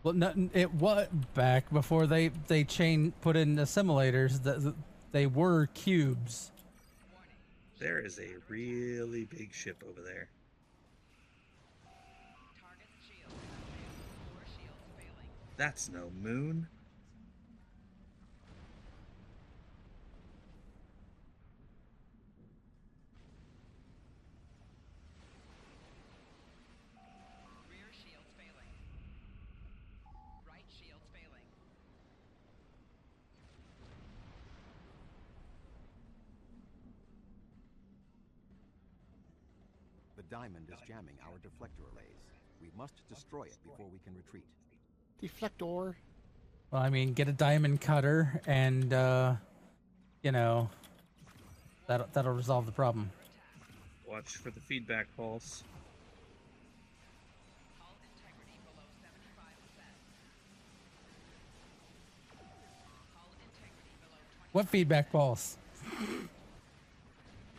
Well, no, it was back before they put in assimilators. They were cubes. There is a really big ship over there. That's no moon. Rear shields failing. Right shields failing. The diamond is jamming our deflector arrays. We must destroy it before we can retreat. Deflector. Well, I mean, get a diamond cutter, and you know, that'll resolve the problem. Watch for the feedback pulse. What feedback pulse?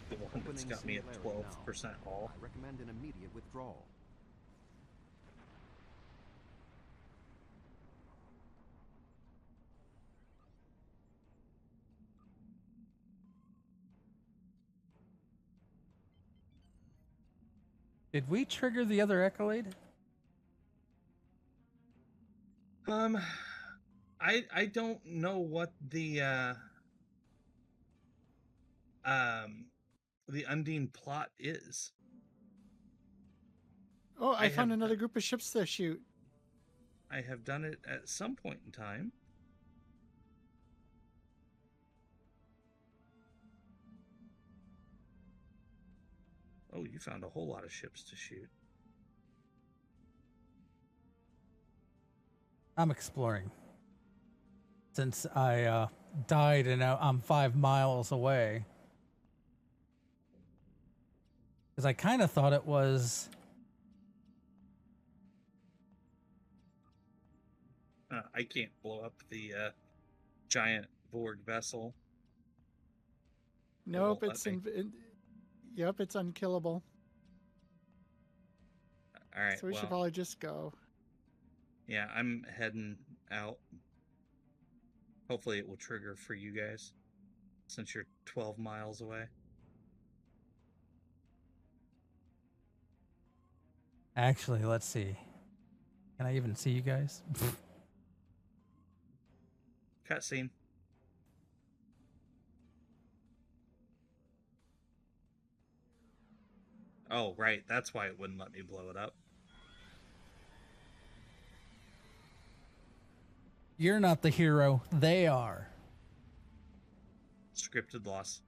The one that's got me at 12% all. I recommend an immediate withdrawal. Did we trigger the other accolade? I don't know what the Undine plot is. Oh, I found another group of ships to shoot. I have done it at some point in time. Oh, you found a whole lot of ships to shoot. I'm exploring. Since I died and now I'm 5 miles away. Because I kind of thought it was... I can't blow up the giant Borg vessel. Nope, yep, it's unkillable. All right, so we should probably just go. Yeah, I'm heading out. Hopefully it will trigger for you guys, since you're 12 miles away. Actually, let's see. Can I even see you guys? Cutscene. Oh, right. That's why it wouldn't let me blow it up. You're not the hero. They are. Scripted loss.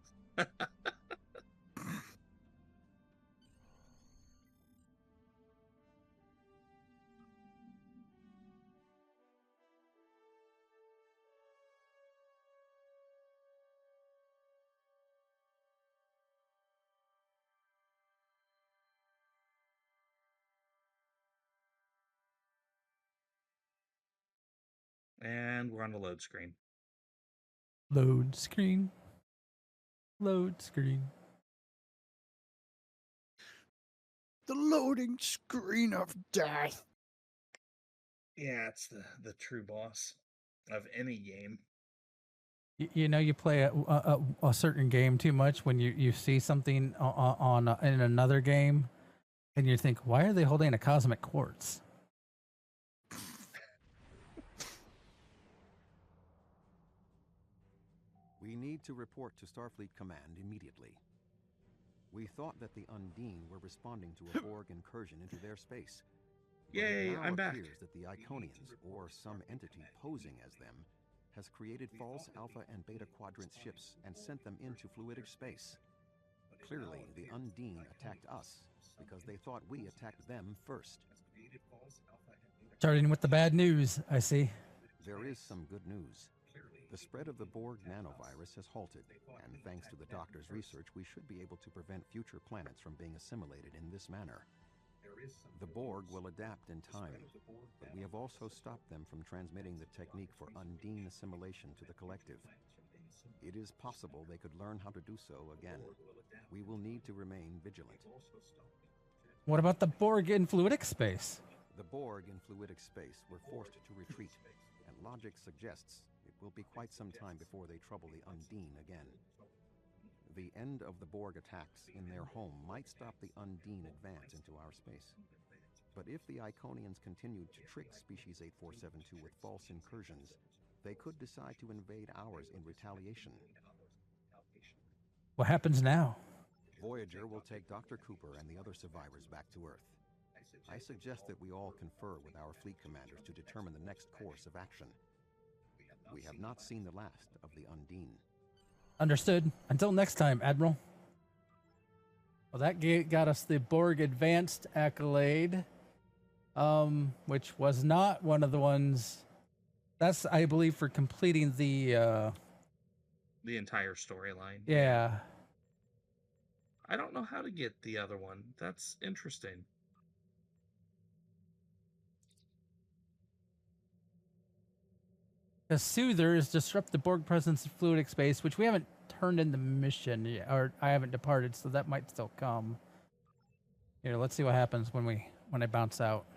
And we're on the load screen. Load screen. Load screen. The loading screen of death. Yeah, it's the true boss of any game. You know, you play a certain game too much when you see something in another game, and you think, why are they holding a cosmic quartz? We need to report to Starfleet Command immediately. We thought that the Undine were responding to a Borg incursion into their space. Yay, I'm back. It appears that the Iconians, or some entity posing as them, has created false Alpha and Beta Quadrant ships and sent them into Fluidic Space. Clearly, the Undine attacked us because they thought we attacked them first. Starting with the bad news, I see. There is some good news. The spread of the Borg nanovirus has halted, and thanks to the doctor's research, we should be able to prevent future planets from being assimilated in this manner. The Borg will adapt in time, but we have also stopped them from transmitting the technique for Undine assimilation to the collective. It is possible they could learn how to do so again. We will need to remain vigilant. What about the Borg in Fluidic Space? The Borg in Fluidic Space were forced to retreat, and logic suggests it will be quite some time before they trouble the Undine again. The end of the Borg attacks in their home might stop the Undine advance into our space. But if the Iconians continued to trick Species 8472 with false incursions, they could decide to invade ours in retaliation. What happens now? Voyager will take Dr. Cooper and the other survivors back to Earth. I suggest that we all confer with our fleet commanders to determine the next course of action. We have not seen the last of the Undine. Understood. Until next time, Admiral. Well, that got us the Borg Advanced accolade, which was not one of the ones. That's, I believe, for completing the entire storyline. Yeah. I don't know how to get the other one. That's interesting. The Soother is disrupt the Borg presence in Fluidic Space, which we haven't turned in the mission yet, or I haven't departed, so that might still come. Here, let's see what happens when I bounce out.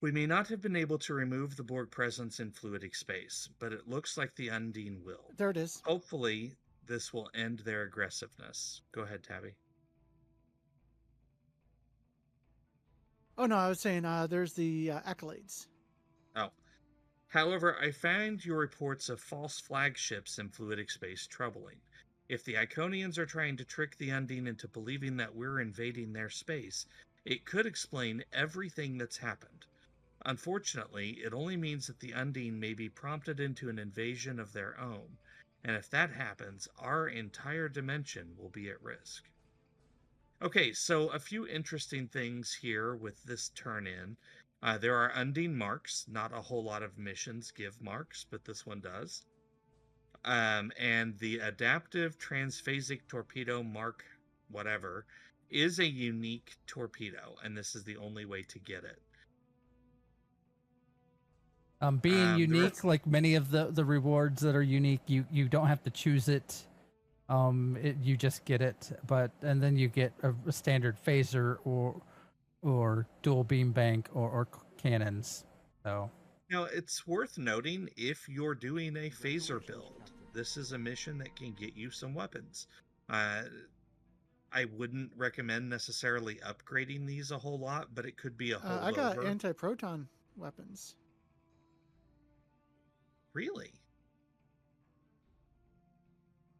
We may not have been able to remove the Borg presence in Fluidic Space, but it looks like the Undine will. There it is. Hopefully, this will end their aggressiveness. Go ahead, Tabby. Oh, no, I was saying there's the accolades. Oh. However, I find your reports of false flagships in Fluidic Space troubling. If the Iconians are trying to trick the Undine into believing that we're invading their space, it could explain everything that's happened. Unfortunately, it only means that the Undine may be prompted into an invasion of their own, and if that happens, our entire dimension will be at risk. Okay, so a few interesting things here with this turn-in. There are Undine marks. Not a whole lot of missions give marks, but this one does. And the adaptive transphasic torpedo mark whatever is a unique torpedo, and this is the only way to get it. Being unique, like many of the rewards that are unique, you don't have to choose it. You just get it, and then you get a standard phaser or dual beam bank or cannons. So now it's worth noting, if you're doing a phaser build, this is a mission that can get you some weapons. I wouldn't recommend necessarily upgrading these a whole lot, but it could be a holdover. I got anti-proton weapons. Really?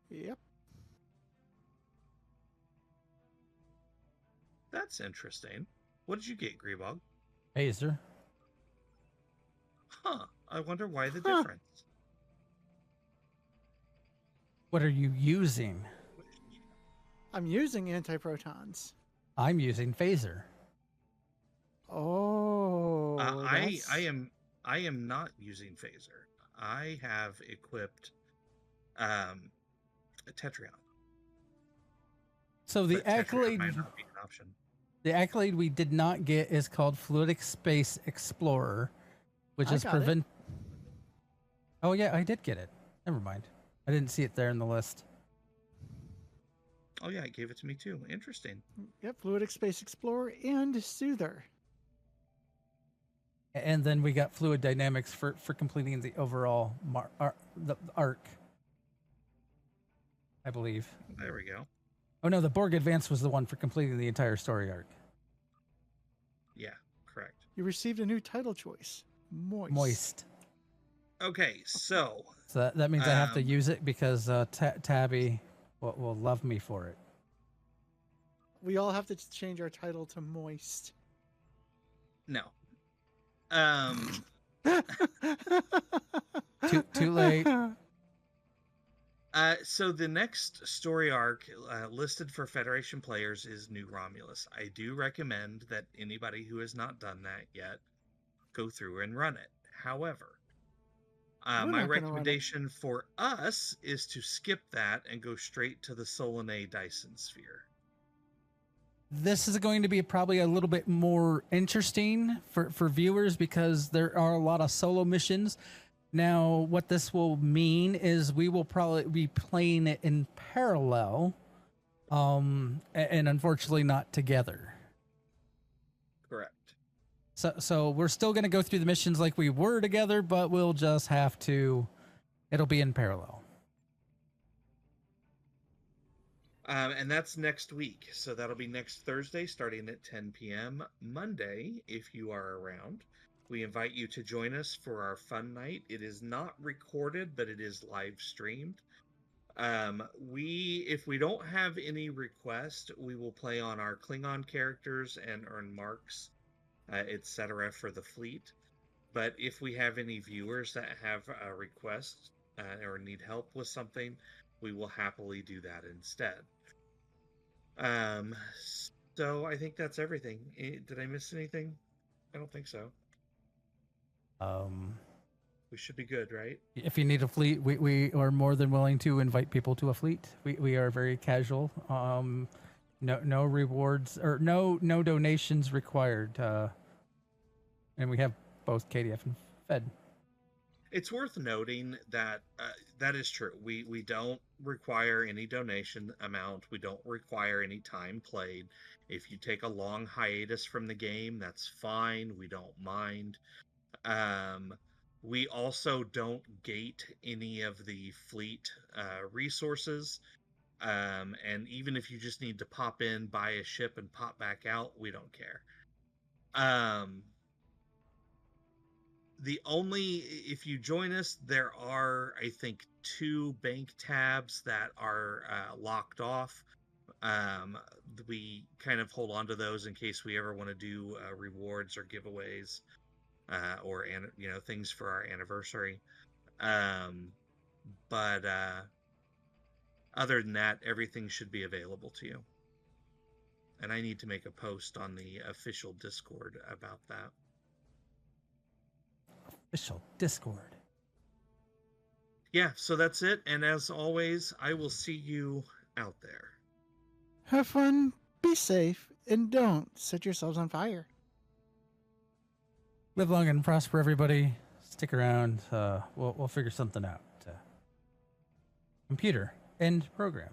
Yep. That's interesting. What did you get, Grebog? Phaser. Huh. I wonder why the difference. What are you using? I'm using anti-protons. I'm using phaser. Oh. I am not using phaser. I have equipped a Tetrion. So the accolade might not be an option. The accolade we did not get is called Fluidic Space Explorer, which is prevent. Oh yeah, I did get it. Never mind. I didn't see it there in the list. Oh yeah, it gave it to me too. Interesting. Yep, Fluidic Space Explorer and Soother. And then we got Fluid Dynamics for completing the overall the arc, I believe. There we go. Oh no, the Borg Advance was the one for completing the entire story arc. Yeah, correct. You received a new title choice. Moist. Okay, so that means I have to use it because Tabby will love me for it. We all have to change our title to Moist. No. Too late. So the next story arc listed for Federation players is New Romulus. I do recommend that anybody who has not done that yet go through and run it. However, my recommendation for us is to skip that and go straight to the Solanae Dyson Sphere. This is going to be probably a little bit more interesting for viewers because there are a lot of solo missions. Now, what this will mean is we will probably be playing it in parallel, and unfortunately not together. Correct. So we're still going to go through the missions like we were together, but we'll just have to, it'll be in parallel. And that's next week. So that'll be next Thursday starting at 10 p.m. Monday, if you are around. We invite you to join us for our fun night. It is not recorded, but it is live streamed. If we don't have any requests, we will play on our Klingon characters and earn marks, etc. for the fleet. But if we have any viewers that have a request or need help with something, we will happily do that instead. So I think that's everything. Did I miss anything? I don't think so. We should be good, right? If you need a fleet, we are more than willing to invite people to a fleet. We are very casual. No rewards or no donations required. And we have both KDF and Fed. It's worth noting that that is true. We don't require any donation amount. We don't require any time played. If you take a long hiatus from the game, that's fine. We don't mind. We also don't gate any of the fleet resources. And even if you just need to pop in, buy a ship, and pop back out, we don't care. If you join us, there are, I think, 2 bank tabs that are locked off. We kind of hold on to those in case we ever want to do rewards or giveaways or things for our anniversary. But other than that, everything should be available to you. And I need to make a post on the official Discord about that. Official Discord. Yeah, so that's it. And as always, I will see you out there. Have fun, be safe, and don't set yourselves on fire. Live long and prosper, everybody. Stick around. We'll figure something out. Computer, end program.